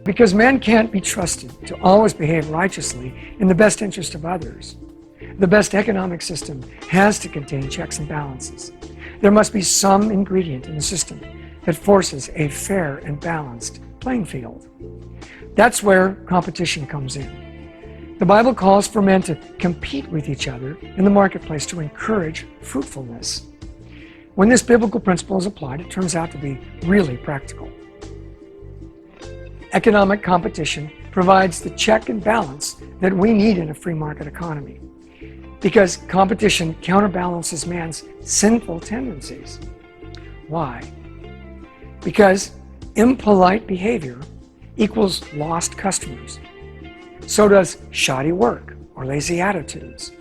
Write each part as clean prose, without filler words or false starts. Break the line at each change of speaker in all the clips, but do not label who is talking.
Because men can't be trusted to always behave righteously in the best interest of others. The best economic system has to contain checks and balances. There must be some ingredient in the system that forces a fair and balanced playing field. That's where competition comes in. The Bible calls for men to compete with each other in the marketplace to encourage fruitfulness. When this biblical principle is applied, it turns out to be really practical. Economic competition provides the check and balance that we need in a free market economy, because competition counterbalances man's sinful tendencies. Why? Because impolite behavior equals lost customers. So does shoddy work or lazy attitudes.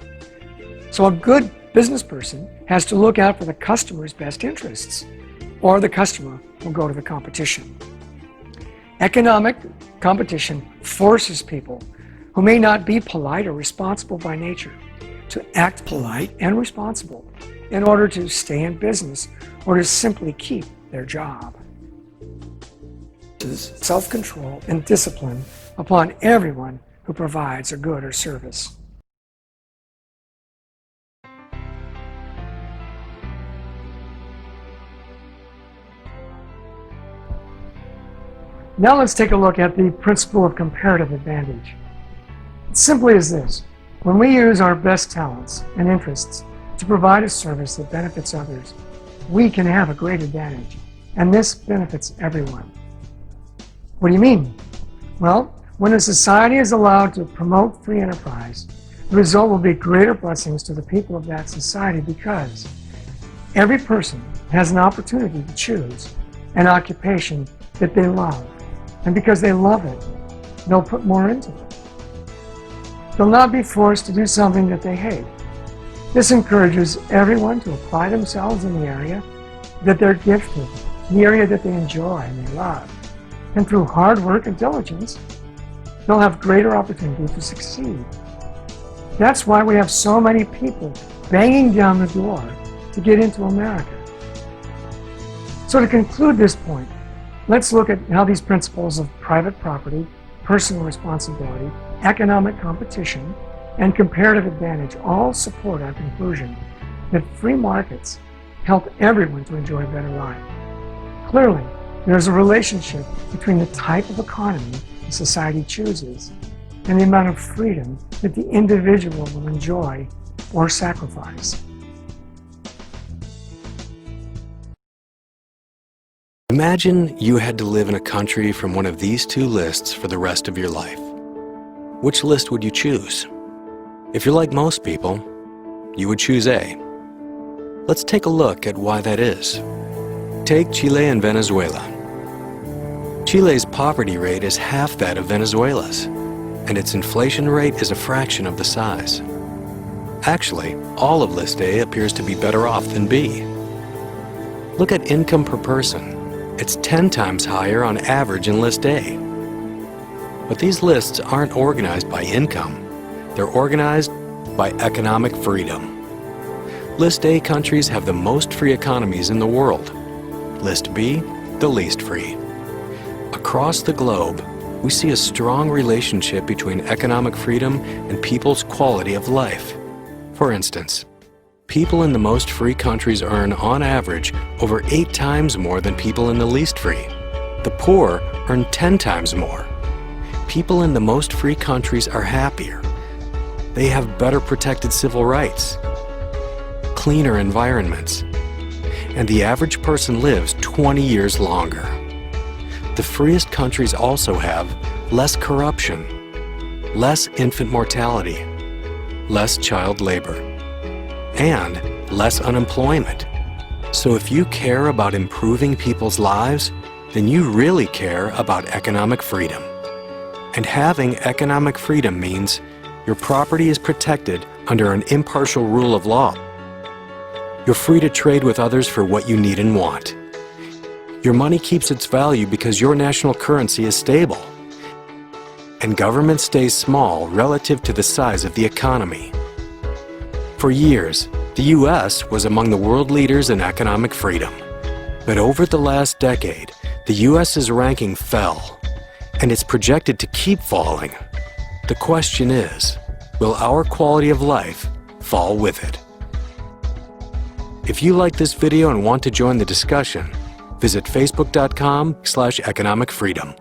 So a good business person has to look out for the customer's best interests, or the customer will go to the competition. Economic competition forces people who may not be polite or responsible by nature to act polite and responsible in order to stay in business or to simply keep their job. Self-control and discipline upon everyone who provides a good or service. Now let's take a look at the principle of comparative advantage. It simply is this: when we use our best talents and interests to provide a service that benefits others, we can have a great advantage, and this benefits everyone. What do you mean? Well, when a society is allowed to promote free enterprise, the result will be greater blessings to the people of that society, because every person has an opportunity to choose an occupation that they love. And because they love it, they'll put more into it. They'll not be forced to do something that they hate. This encourages everyone to apply themselves in the area that they're gifted, the area that they enjoy and they love. And through hard work and diligence, they'll have greater opportunity to succeed. That's why we have so many people banging down the door to get into America. So to conclude this point, let's look at how these principles of private property, personal responsibility, economic competition, and comparative advantage all support our conclusion that free markets help everyone to enjoy a better life. Clearly, there's a relationship between the type of economy a society chooses and the amount of freedom that the individual will enjoy or sacrifice.
Imagine you had to live in a country from one of these two lists for the rest of your life. Which list would you choose? If you're like most people, you would choose A. Let's take a look at why that is. Take Chile and Venezuela. Chile's poverty rate is half that of Venezuela's, and its inflation rate is a fraction of the size. Actually, all of List A appears to be better off than B. Look at income per person. It's 10 times higher on average in List A. But these lists aren't organized by income. They're organized by economic freedom. List A countries have the most free economies in the world. List B, the least free. Across the globe, we see a strong relationship between economic freedom and people's quality of life. For instance, people in the most free countries earn, on average, over 8 times more than people in the least free. The poor earn 10 times more. People in the most free countries are happier. They have better protected civil rights, cleaner environments, and the average person lives 20 years longer. The freest countries also have less corruption, less infant mortality, less child labor, and less unemployment. So if you care about improving people's lives, then you really care about economic freedom. And having economic freedom means your property is protected under an impartial rule of law. You're free to trade with others for what you need and want. Your money keeps its value because your national currency is stable. And government stays small relative to the size of the economy. For years, the U.S. was among the world leaders in economic freedom. But over the last decade, the U.S.'s ranking fell. and it's projected to keep falling. The question is, will our quality of life fall with it? If you like this video and want to join the discussion, visit facebook.com/economic freedom.